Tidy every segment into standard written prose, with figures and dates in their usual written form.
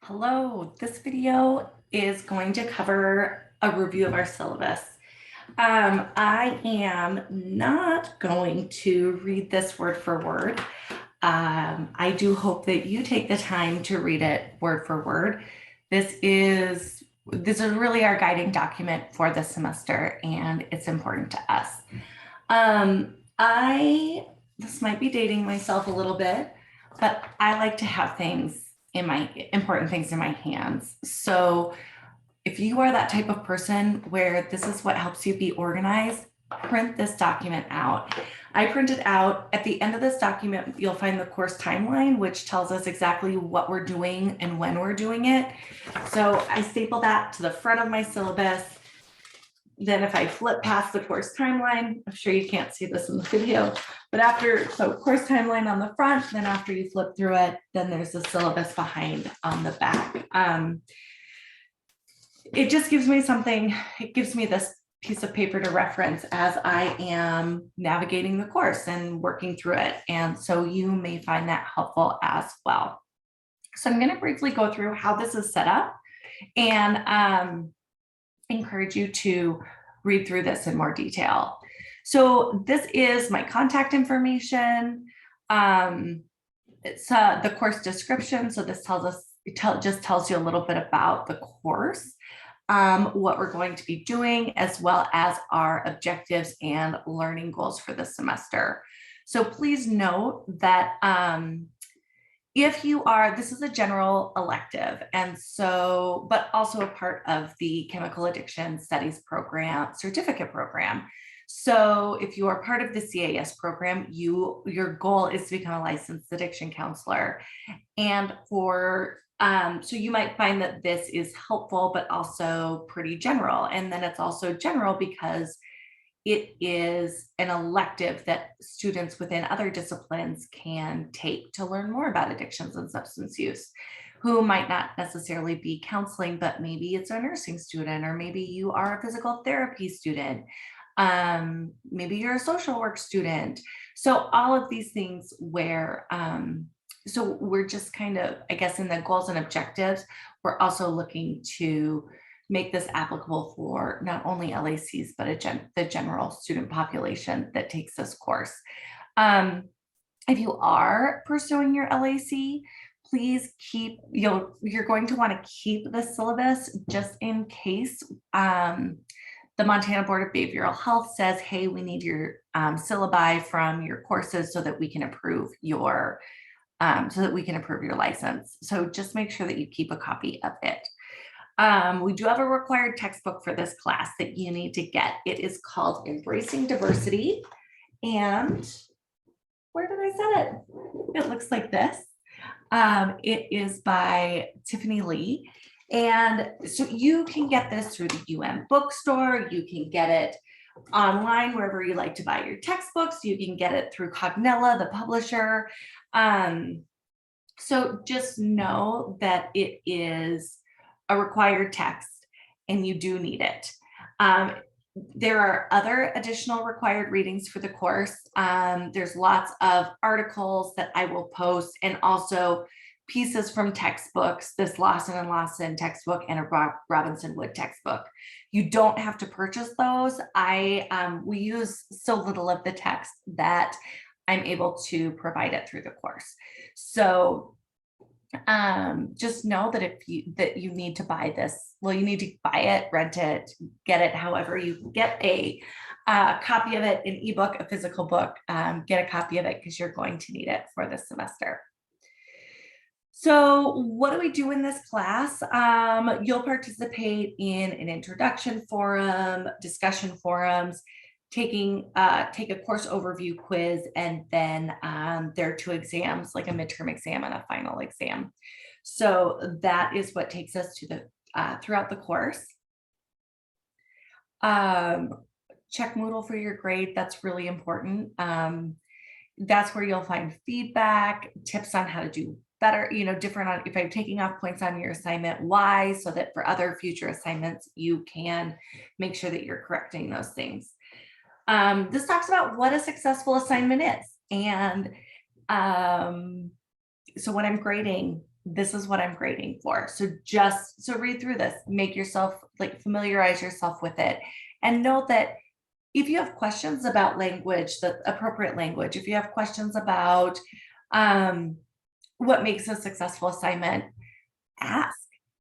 Hello, this video is going to cover a review of our syllabus. I am not going to read this word for word. I do hope that you take the time to read it word for word. This is really our guiding document for the semester, and it's important to us. This might be dating myself a little bit, but I like to have important things in my hands. So if you are that type of person where this is what helps you be organized, print this document out. I print it out. At the end of this document, you'll find the course timeline, which tells us exactly what we're doing and when we're doing it. So I staple that to the front of my syllabus. Then if I flip past the course timeline, I'm sure you can't see this in the video, but course timeline on the front, then after you flip through it, then there's the syllabus behind on the back. It just gives me this piece of paper to reference as I am navigating the course and working through it. And so you may find that helpful as well. So I'm going to briefly go through how this is set up and encourage you to read through this in more detail. So this is my contact information. It's the course description. So this just tells you a little bit about the course, what we're going to be doing, as well as our objectives and learning goals for the semester. So please note that this is a general elective, and so, but also a part of the Chemical Addiction Studies program, certificate program. So if you are part of the CAS program, your goal is to become a licensed addiction counselor. And so you might find that this is helpful, but also pretty general. And then it's also general because it is an elective that students within other disciplines can take to learn more about addictions and substance use, who might not necessarily be counseling, but maybe it's a nursing student, or maybe you are a physical therapy student. Maybe you're a social work student. So all of these things so we're just kind of, I guess, in the goals and objectives, we're also looking to make this applicable for not only LACs, but the general student population that takes this course. If you are pursuing your LAC, please you're going to want to keep the syllabus just in case the Montana Board of Behavioral Health says, hey, we need your syllabi from your courses so that we can approve your license. So just make sure that you keep a copy of it. We do have a required textbook for this class that you need to get. It is called Embracing Diversity. And where did I set it? It looks like this. It is by Tiffany Lee. And so you can get this through the UM bookstore. You can get it online wherever you like to buy your textbooks. You can get it through Cognella, the publisher. So just know that it is a required text and you do need it. There are other additional required readings for the course. There's lots of articles that I will post, and also pieces from textbooks, this Lawson and Lawson textbook and a Robinson Wood textbook. You don't have to purchase those. We use so little of the text that I'm able to provide it through the course. So just know that you need to buy this. Well, you need to buy it, rent it, get it, however you get a copy of it, an ebook, a physical book, get a copy of it because you're going to need it for this semester. So what do we do in this class? You'll participate in an introduction forum, discussion forums, take a course overview quiz, and then there are 2 exams, like a midterm exam and a final exam. So that is what takes us to throughout the course. Check Moodle for your grade. That's really important. That's where you'll find feedback, tips on how to do better, if I'm taking off points on your assignment, why, so that for other future assignments, you can make sure that you're correcting those things. This talks about what a successful assignment is. And so when I'm grading this is what I'm grading for. So read through this, make yourself, like, familiarize yourself with it, and know that if you have questions about language, the appropriate language, if you have questions about what makes a successful assignment, ask.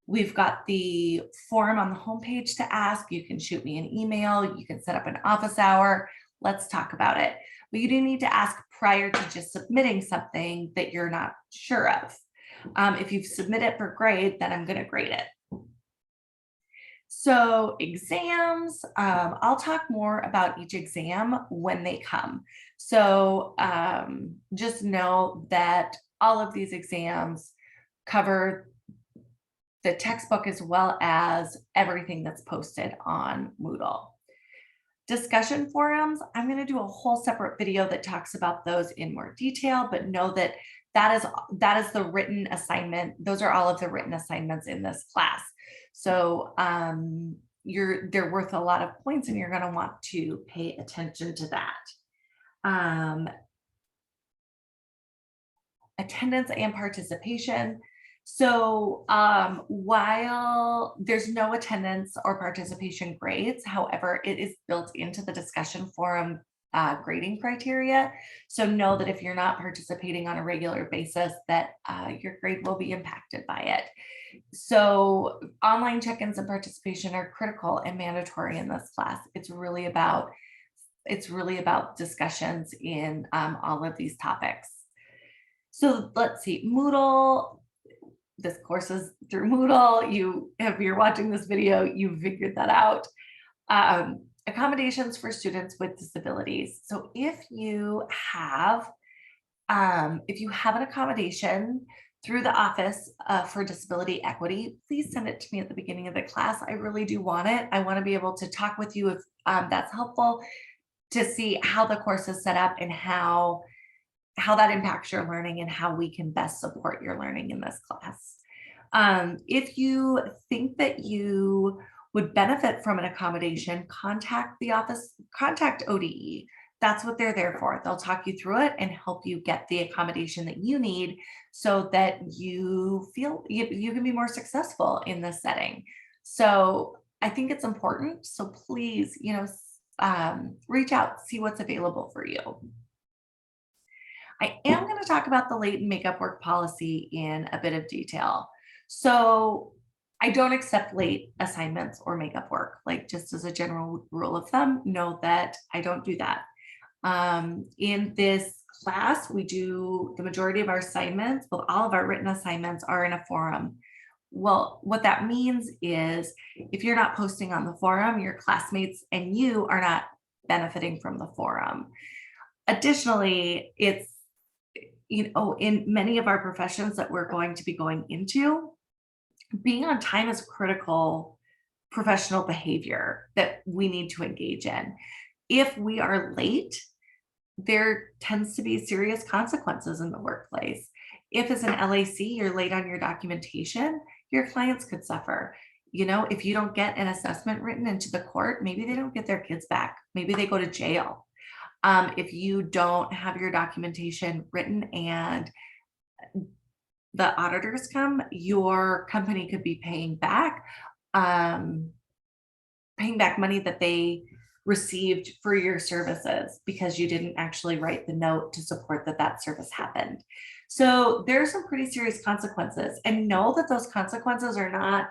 We've got the form on the homepage to ask. You can shoot me an email. You can set up an office hour. Let's talk about it. But you do need to ask prior to just submitting something that you're not sure of. If you've submitted for grade, then I'm going to grade it. So exams, I'll talk more about each exam when they come. So just know that all of these exams cover the textbook as well as everything that's posted on Moodle. Discussion forums, I'm going to do a whole separate video that talks about those in more detail, but know that that is the written assignment. Those are all of the written assignments in this class. So they're worth a lot of points, and you're going to want to pay attention to that. Attendance and participation. So while there's no attendance or participation grades, however, it is built into the discussion forum grading criteria. So know that if you're not participating on a regular basis, that your grade will be impacted by it. So online check-ins and participation are critical and mandatory in this class. It's really about discussions in all of these topics. So let's see, Moodle. This course is through Moodle. If you're watching this video, you figured that out. Accommodations for students with disabilities. So if you have an accommodation through the Office for Disability Equity, please send it to me at the beginning of the class. I really do want it. I want to be able to talk with you if that's helpful, to see how the course is set up and how that impacts your learning and how we can best support your learning in this class. If you think that you would benefit from an accommodation, contact the office, contact ODE. That's what they're there for. They'll talk you through it and help you get the accommodation that you need so that you feel you can be more successful in this setting. So I think it's important. So please, reach out, see what's available for you. I am going to talk about the late and makeup work policy in a bit of detail. So I don't accept late assignments or makeup work, like just as a general rule of thumb, know that I don't do that. In this class, we do the majority of our assignments, but all of our written assignments are in a forum. Well, what that means is if you're not posting on the forum, your classmates and you are not benefiting from the forum. Additionally, it's, in many of our professions that we're going to be going into, being on time is critical professional behavior that we need to engage in. If we are late, there tends to be serious consequences in the workplace. If as an LAC, you're late on your documentation, your clients could suffer. If you don't get an assessment written into the court, maybe they don't get their kids back. Maybe they go to jail. If you don't have your documentation written and the auditors come, your company could be paying back money that they received for your services because you didn't actually write the note to support that service happened. So there's some pretty serious consequences, and know that those consequences are not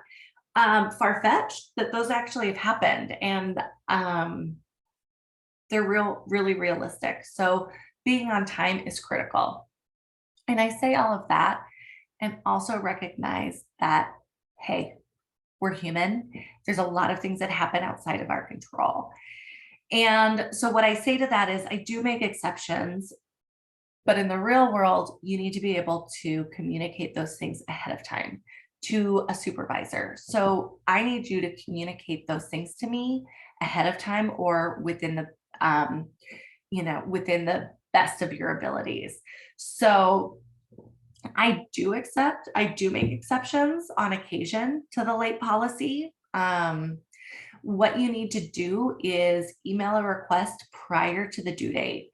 far-fetched, that those actually have happened, and they're really realistic. So being on time is critical. And I say all of that and also recognize that, hey, we're human. There's a lot of things that happen outside of our control. And so what I say to that is I do make exceptions, but in the real world, you need to be able to communicate those things ahead of time to a supervisor. So I need you to communicate those things to me ahead of time or within the best of your abilities. So I do make exceptions on occasion to the late policy. What you need to do is email a request prior to the due date.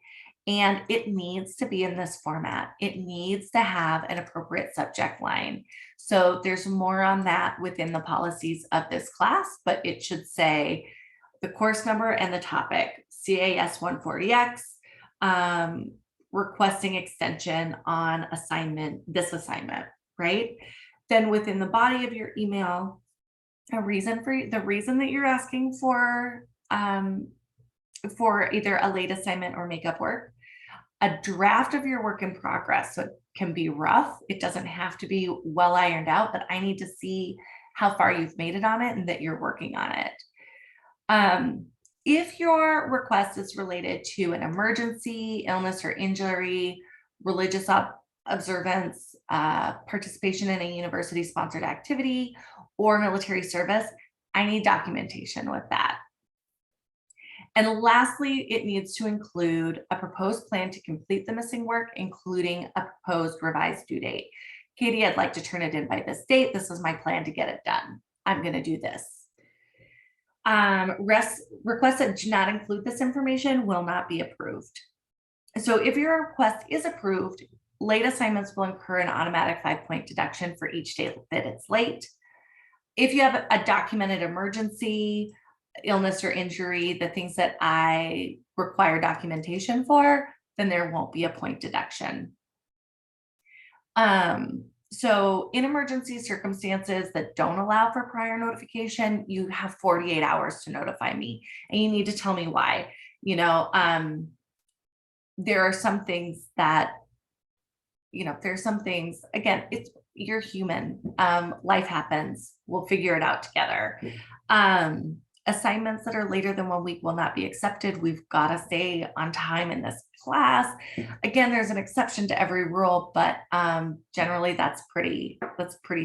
And it needs to be in this format. It needs to have an appropriate subject line. So there's more on that within the policies of this class, but it should say the course number and the topic, CAS140X, requesting extension on this assignment, right? Then within the body of your email, the reason that you're asking for either a late assignment or makeup work, a draft of your work in progress. So it can be rough. It doesn't have to be well ironed out, but I need to see how far you've made it on it and that you're working on it. If your request is related to an emergency, illness or injury, religious observance, participation in a university sponsored activity, or military service, I need documentation with that. And lastly, it needs to include a proposed plan to complete the missing work, including a proposed revised due date. Katie, I'd like to turn it in by this date. This is my plan to get it done. I'm going to do this. Requests that do not include this information will not be approved. So if your request is approved, late assignments will incur an automatic 5-point deduction for each day that it's late. If you have a documented emergency, illness or injury, the things that I require documentation for, then there won't be a point deduction. So in emergency circumstances that don't allow for prior notification, you have 48 hours to notify me, and you need to tell me why. You know, there are some things that, there's some things, again, you're human. Life happens. We'll figure it out together. Assignments that are later than 1 week will not be accepted. We've got to stay on time in this class. Again, there's an exception to every rule, but generally that's pretty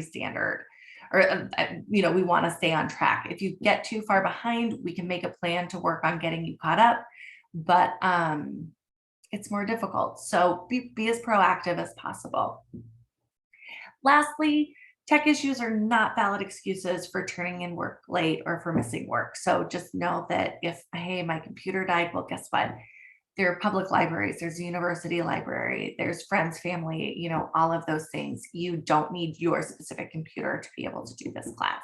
standard. Or we want to stay on track. If you get too far behind, we can make a plan to work on getting you caught up, but it's more difficult. So be as proactive as possible. Lastly, tech issues are not valid excuses for turning in work late or for missing work. So just know that if, hey, my computer died, well, guess what? There are public libraries, there's a university library, there's friends, family, all of those things. You don't need your specific computer to be able to do this class.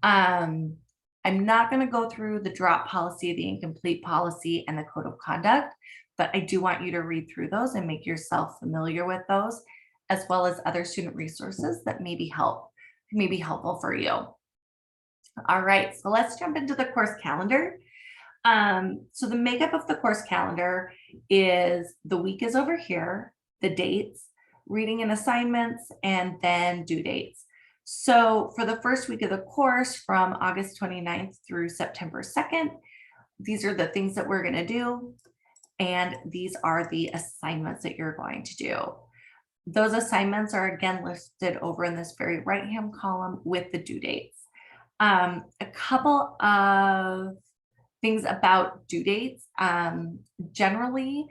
I'm not going to go through the drop policy, the incomplete policy, and the code of conduct, but I do want you to read through those and make yourself familiar with those, as well as other student resources that may be helpful for you. All right, so let's jump into the course calendar. So the makeup of the course calendar is the week is over here, the dates, reading and assignments, and then due dates. So for the first week of the course, from August 29th through September 2nd, these are the things that we're going to do, and these are the assignments that you're going to do. Those assignments are again listed over in this very right-hand column with the due dates. A couple of things about due dates. Generally,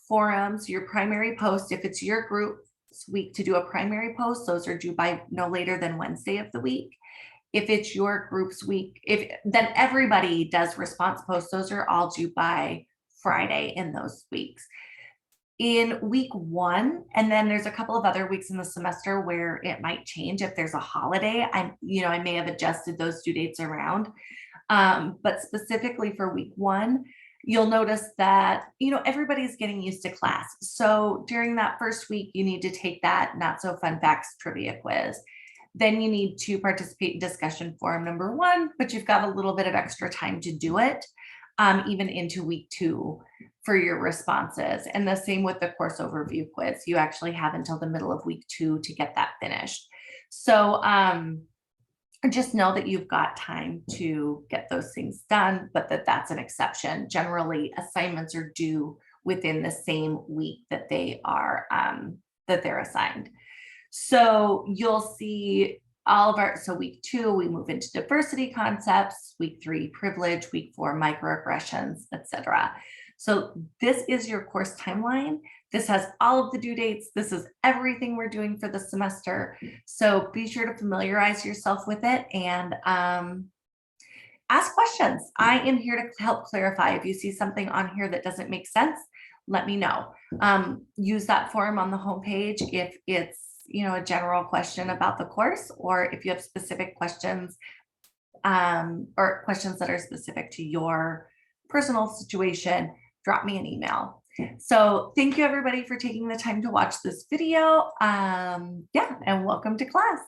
forums, your primary post, if it's your group's week to do a primary post, those are due by no later than Wednesday of the week. If it's your group's week, then everybody does response posts, those are all due by Friday in those weeks. In week 1, and then there's a couple of other weeks in the semester where it might change if there's a holiday. I may have adjusted those due dates around. But specifically for week 1, you'll notice that, everybody's getting used to class. So during that first week, you need to take that not so fun facts trivia quiz. Then you need to participate in discussion forum number 1, but you've got a little bit of extra time to do it, even into week 2 for your responses. And the same with the course overview quiz. You actually have until the middle of week 2 to get that finished. So just know that you've got time to get those things done, but that's an exception. Generally, assignments are due within the same week that they are that they're assigned. So you'll see all of so week 2, we move into diversity concepts, week 3, privilege, week 4, microaggressions, etc. So this is your course timeline. This has all of the due dates. This is everything we're doing for the semester. So be sure to familiarize yourself with it. And ask questions. I am here to help clarify. If you see something on here that doesn't make sense, let me know. Use that form on the homepage if it's, a general question about the course, or if you have specific questions, or questions that are specific to your personal situation, drop me an email. So thank you everybody for taking the time to watch this video. Yeah, and welcome to class.